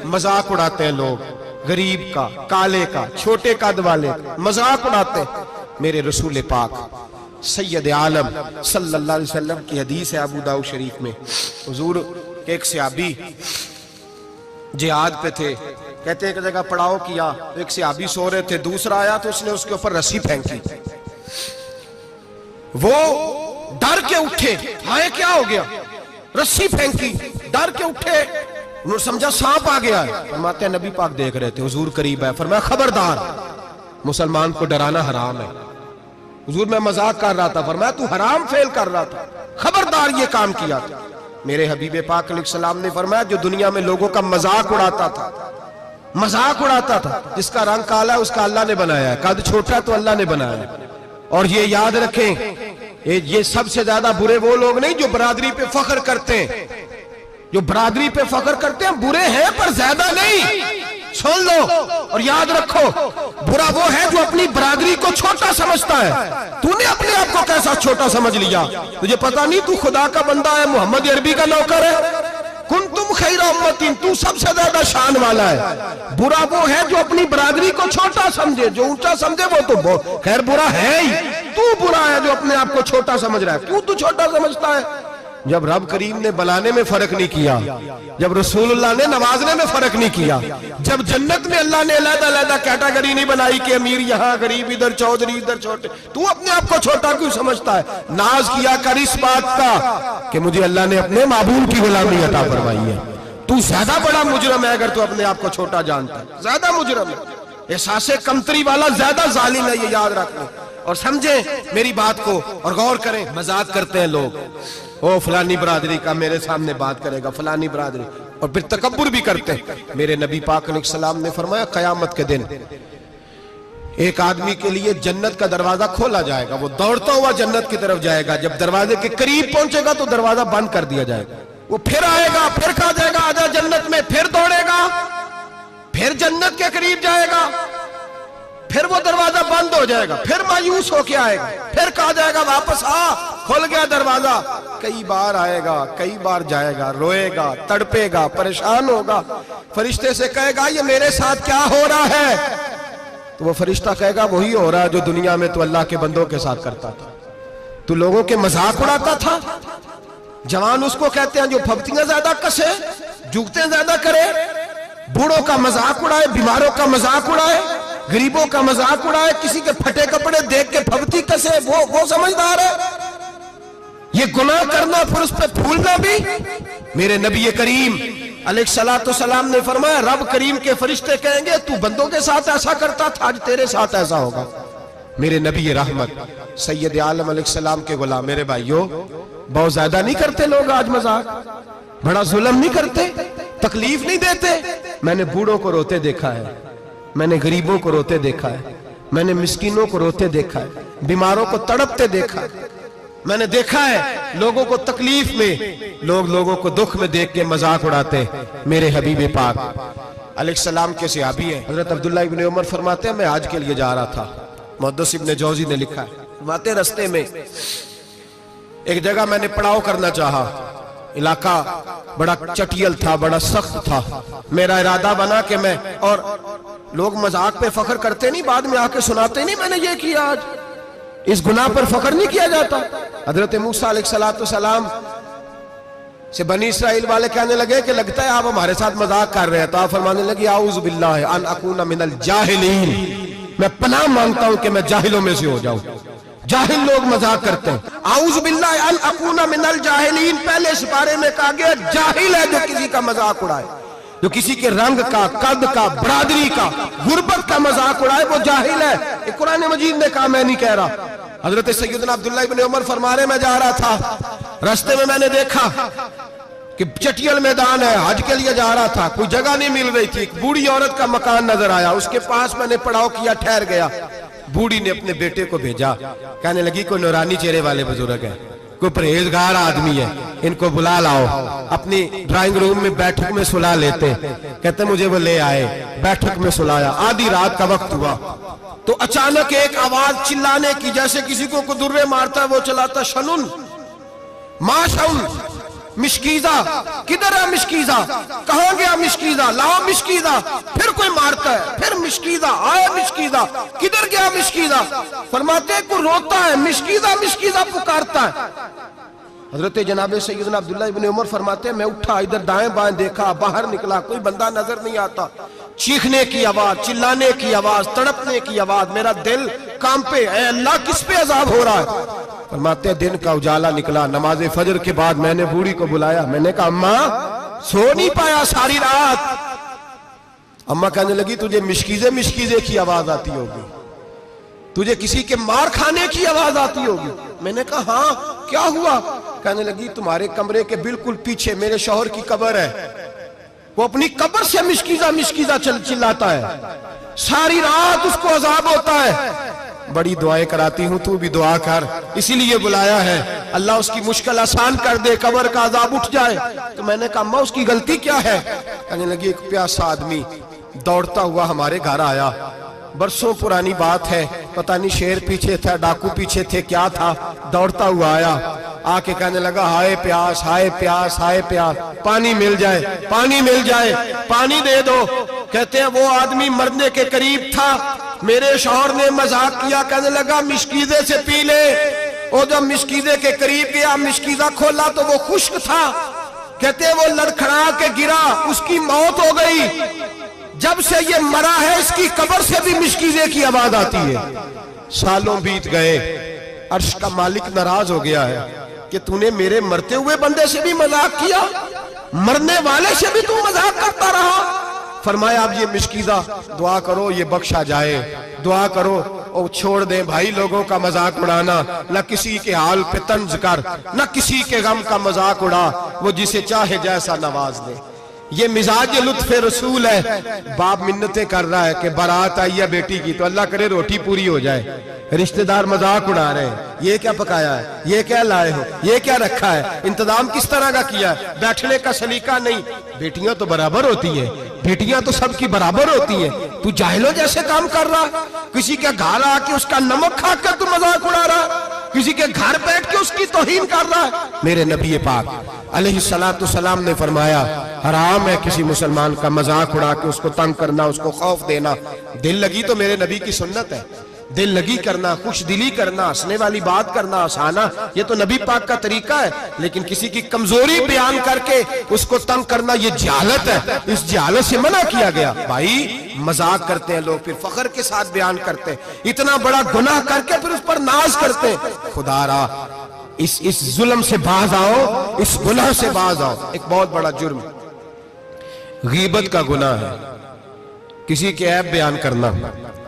मजाक उड़ाते हैं लोग, गरीब का, काले का, छोटे कद वाले मजाक उड़ाते हैं। मेरे रसूल पाक सैयद आलम सल्लल्लाहु अलैहि वसल्लम की हदीस है अबू दाऊद शरीफ में। हुजूर के एक सहाबी जिहाद पे थे, कहते हैं एक जगह पड़ाव किया, एक सहाबी सो रहे थे, दूसरा आया तो उसने उसके ऊपर रस्सी फेंकी। वो डर के उठे, हाय क्या हो गया, रस्सी फेंकी, डर के उठे, उन्होंने समझा सांप आ गया है। फरमाते हैं नबी पाक देख रहे थे, हुजूर करीब है, फरमाया खबरदार, मुसलमान को डराना हराम है। हुजूर मैं मजाक कर रहा था, फरमाया तू हराम फेल कर रहा था, खबरदार ये काम किया था। मेरे हबीब पाक अलैहिस्सलाम ने फरमाया जो दुनिया में लोगों का मजाक उड़ाता था, मजाक उड़ाता था, जिसका रंग काला है उसका अल्लाह ने बनाया है, कद छोटा है तो अल्लाह ने बनाया है। और ये याद रखें, ये सबसे ज्यादा बुरे वो लोग नहीं जो बरादरी पे फख्र करते हैं, जो बरादरी पे फख्र करते हैं बुरे हैं पर ज्यादा नहीं। सुन लो और याद रखो, बुरा वो है जो अपनी बरादरी को छोटा समझता है। तूने अपने आप को कैसा छोटा समझ लिया, तुझे पता नहीं तू खुदा का बंदा है, मोहम्मद अरबी का नौकर है। कुंतुम खैरा उम्मतिन, तू सबसे ज्यादा शान वाला है। बुरा वो है जो अपनी बरादरी को छोटा समझे, जो ऊंचा समझे वो तो खैर बुरा है ही। तू बुरा है जो अपने आप को छोटा समझ रहा है, क्यों तू छोटा समझता है? जब रब करीम ने बनाने में फर्क नहीं किया, जब रसूलुल्लाह ने नवाजने में फर्क नहीं किया, जब जन्नत में अल्लाह ने अलग-अलग कैटेगरी नहीं बनाई कि अमीर यहाँ, गरीब इधर, चौधरी इधर, छोटे, तू अपने आप को छोटा क्यों समझता है? नाज किया कर इस बात का कि मुझे अल्लाह ने अपने महबूब की गुलामी अता फरमाई है। तू ज्यादा बड़ा मुजरम है अगर तू अपने आप को छोटा जानता है, ज्यादा मुजरम है, एहसासे कमतरी वाला ज्यादा जालिम है, ये याद रखना और समझे मेरी बात को और गौर करें। मजाक करते हैं लोग, ओ फलानी बरादरी का मेरे सामने बात करेगा, फलानी बरादरी, और फिर तकब्बुर भी करते हैं। मेरे नबी पाक अलैहिस्सलाम ने फरमाया कयामत के दिन एक आदमी के लिए जन्नत का दरवाजा खोला जाएगा, वो दौड़ता हुआ जन्नत की तरफ जाएगा, जब दरवाजे के करीब पहुंचेगा तो दरवाजा बंद कर दिया जाएगा। वो फिर आएगा, फिर कहा जाएगा आजा जन्नत में, फिर दौड़ेगा, फिर जन्नत के करीब जाएगा, फिर वो दरवाजा बंद हो जाएगा, फिर मायूस होके आएगा, फिर कहा जाएगा वापस आ, खुल गया दरवाजा। कई बार आएगा, कई बार जाएगा, रोएगा, तड़पेगा, परेशान होगा, फरिश्ते से कहेगा ये मेरे साथ क्या हो रहा है? तो वो फरिश्ता कहेगा वही हो रहा है जो दुनिया में तू अल्लाह के बंदों के साथ करता था, तू लोगों के मजाक उड़ाता था। जवान उसको कहते हैं जो फब्तियां ज्यादा कसे, जुगते ज्यादा करे, बूढ़ों का मजाक उड़ाए, बीमारों का मजाक उड़ाए, गरीबों का मजाक उड़ाए, किसी के फटे कपड़े देख के फबती कसे, वो समझदार है। ये गुनाह करना फिर उस पर फूलना भी। मेरे नबी करीम अलैहिस्सलाम ने फरमाया रब करीम के फरिश्ते कहेंगे तू बंदों के साथ ऐसा करता था, आज तेरे साथ ऐसा होगा। मेरे नबी रहमत सैयद आलम अलैहिस्सलाम के गुलाम, मेरे भाइयों बहुत ज्यादा नहीं करते लोग आज मजाक, बड़ा जुल्म नहीं करते, तकलीफ नहीं देते। मैंने बूढ़ों को रोते देखा है, मैंने गरीबों को रोते देखा है, मैंने मिस्कीनों को रोते देखा है, बीमारों को तड़पते देखा है, मैंने देखा है लोगों को तकलीफ में, लोगों को दुख में देख के मजाक उड़ाते। मेरे हबीब पाक अलैहिस्सलाम के सहाबी हैं हजरत अब्दुल्लाह इब्न उमर फरमाते हैं मैं आज के लिए जा रहा था, मुहद्दिस इब्न जौजी ने लिखा है, फरमाते रस्ते में एक जगह मैंने पड़ाव करना चाहा, इलाका बड़ा चटियल था, बड़ा सख्त था, मेरा इरादा बना कि मैं, और लोग मजाक पे फख्र करते नहीं, बाद में आके सुनाते नहीं मैंने ये किया, आज इस गुनाह पर फख्र नहीं किया जाता। हजरत मूसा अलैहिस्सलाम से बनी इस्राइल वाले कहने लगे कि लगता है आप हमारे साथ मजाक कर रहे हैं, तो आप फरमाने लगे आऊज़ु बिल्लाहि अन अकूना मिनल जाहिलीन, मैं पनाह मांगता हूं कि मैं जाहिलों में से हो जाऊं। जाहिल लोग मजाक करते हैं, आऊज़ु बिल्लाहि अन अकूना मिनल जाहिलीन, पहले इस बारे में कहा गया जाहिल है जो किसी का मजाक उड़ाए, जो किसी के रंग का, कद का, बरादरी का, गुर्बत का मजाक उड़ाए वो जाहिल है। कुरान मजीद ने कहा, मैं नहीं कह रहा। हजरत सैयदना अब्दुल्लाह इब्न उमर फरमा रहे मैं जा रहा था, रास्ते में मैंने देखा कि चटियल मैदान है, हज के लिए जा रहा था, कोई जगह नहीं मिल रही थी, एक बूढ़ी औरत का मकान नजर आया, उसके पास मैंने पड़ाव किया, ठहर गया। बूढ़ी ने अपने बेटे को भेजा, कहने लगी कोई नूरानी चेहरे वाले बुजुर्ग है, कोई परहेजगार आदमी है, इनको बुला लाओ। अपनी ड्राइंग रूम में बैठक में सुला लेते, कहते मुझे वो ले आए, बैठक में सुलाया, आधी रात का वक्त हुआ तो अचानक एक आवाज चिल्लाने की, जैसे किसी को कुदुर्रे मारता है वो चलाता, शनुन माशाउन, مشکیزہ کدھر ہے مشکیزہ, کہاں گیا مشکیزہ, لاؤ مشکیزہ. پھر کوئی مارتا ہے, پھر مشکیزہ, آیا مشکیزہ, کدھر گیا مشکیزہ. فرماتے ہیں کوئی روتا ہے, مشکیزہ مشکیزہ پکارتا ہے. حضرت جناب سیدنا عبداللہ ابن عمر فرماتے ہیں میں اٹھا, ادھر دائیں بائیں دیکھا, باہر نکلا, کوئی بندہ نظر نہیں آتا. چیخنے کی آواز, چلانے کی آواز, تڑپنے کی آواز, میرا دل کانپے, اے اللہ کس پہ عذاب ہو رہا ہے. فرماتے ہیں دن کا اجالا نکلا, نماز فجر کے بعد میں نے بوڑھی کو بلایا, میں نے کہا اماں سو نہیں پایا ساری رات. اماں کہنے لگی تجھے مشکیزے مشکیزے کی آواز آتی ہوگی, تجھے کسی کے مار کھانے کی آواز آتی ہوگی. میں نے کہا ہاں کیا ہوا. کہنے لگی تمہارے کمرے کے بالکل پیچھے میرے شوہر کی قبر ہے, وہ اپنی قبر سے مشکیزہ مشکیزہ چلاتا ہے, ساری رات اس کو عذاب ہوتا ہے. بڑی دعائیں کراتی ہوں, تو بھی دعا کر, اسی لیے بلایا ہے, اللہ اس کی مشکل آسان کر دے, قبر کا عذاب اٹھ جائے. تو میں نے کہا اماں اس کی غلطی کیا ہے. کہنے لگی ایک پیاسا آدمی دوڑتا ہوا ہمارے گھر آیا, برسوں پرانی بات ہے, پتہ نہیں شیر پیچھے تھا, ڈاکو پیچھے تھے, کیا تھا, دوڑتا ہوا آیا, آ کے کہنے لگا ہائے پیاس, ہائے پیاس, ہائے پیاس, پانی مل جائے, پانی مل جائے, پانی دے دو. کہتے ہیں وہ آدمی مرنے کے قریب تھا, میرے شوہر نے مذاق کیا, کہنے لگا مشکیزے سے پی لے. وہ جب مشکیزے کے قریب گیا, مشکیزہ کھولا تو وہ خشک تھا. کہتے ہیں وہ لڑکھڑا کے گرا, اس کی موت ہو گئی. جب سے یہ مرا ہے اس کی قبر سے بھی مشکیزے کی آواز آتی ہے. سالوں بیت گئے, عرش کا مالک ناراض ہو گیا ہے کہ تو نے میرے مرتے ہوئے بندے سے بھی مذاق کیا, مرنے والے سے بھی تو مذاق کرتا رہا. فرمایا اب یہ مشکیزہ دعا کرو یہ بخشا جائے, دعا کرو اور چھوڑ دیں بھائی لوگوں کا مذاق اڑانا, نہ کسی کے حال پہ طنز کر, نہ کسی کے غم کا مذاق اڑا, وہ جسے چاہے جیسا نواز دے. یہ مزاج لطف رسول ہے. باپ منتیں کر رہا ہے کہ بارات آئی ہے بیٹی کی, تو اللہ کرے روٹی پوری ہو جائے. رشتہ دار مذاق اڑا رہے ہیں, یہ کیا پکایا ہے, یہ کیا لائے ہو, یہ کیا رکھا ہے, انتظام کس طرح کا کیا ہے, بیٹھنے کا سلیقہ نہیں. بیٹیاں تو برابر ہوتی ہیں, بیٹیاں تو سب کی برابر ہوتی ہیں. تو جاہلوں جیسے کام کر رہا, کسی کے گھر آ کے اس کا نمک کھا کر تو مذاق اڑا رہا, کسی کے گھر بیٹھ کے اس کی توہین کر رہا ہے. میرے نبی پاک علیہ السلام نے فرمایا حرام ہے کسی مسلمان کا مذاق اڑا کے اس کو تنگ کرنا, اس کو خوف دینا. دل لگی تو میرے نبی کی سنت ہے, دل لگی کرنا, خوش دلی کرنا, ہنسنے والی بات کرنا, ہنسانا, یہ تو نبی پاک کا طریقہ ہے. لیکن کسی کی کمزوری بیان کر کے اس کو تنگ کرنا یہ جہالت ہے, اس جہالت سے منع کیا گیا. بھائی مذاق کرتے ہیں لوگ, پھر فخر کے ساتھ بیان کرتے ہیں, اتنا بڑا گناہ کر کے پھر اس پر ناز کرتے ہیں. خدا را اس ظلم سے باز آؤ, اس گناہ سے باز آؤ. ایک بہت بڑا جرم غیبت کا گناہ ہے, کسی کے عیب بیان کرنا.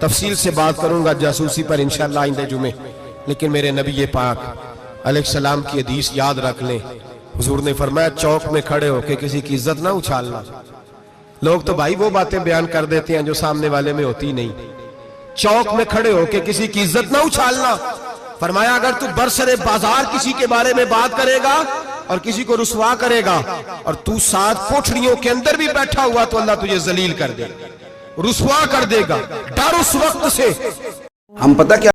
تفصیل سے بات کروں گا جاسوسی پر انشاءاللہ آئندہ جمعے. لیکن میرے نبی پاک علیہ السلام کی حدیث یاد رکھ لیں. حضور نے فرمایا چوک میں کھڑے ہو کے کسی کی عزت نہ اچھالنا. لوگ تو بھائی وہ باتیں بیان کر دیتے ہیں جو سامنے والے میں ہوتی نہیں. چوک میں کھڑے ہو کے کسی کی عزت نہ اچھالنا. فرمایا اگر تو برسر بازار کسی کے بارے میں بات کرے گا اور کسی کو رسوا کرے گا اور تو ساتھ کوٹھڑیوں کے اندر بھی بیٹھا ہوا, تو اللہ تجھے ذلیل کر دے, رسوا کر دے گا. ڈر اس وقت سے. ہم پتہ کیا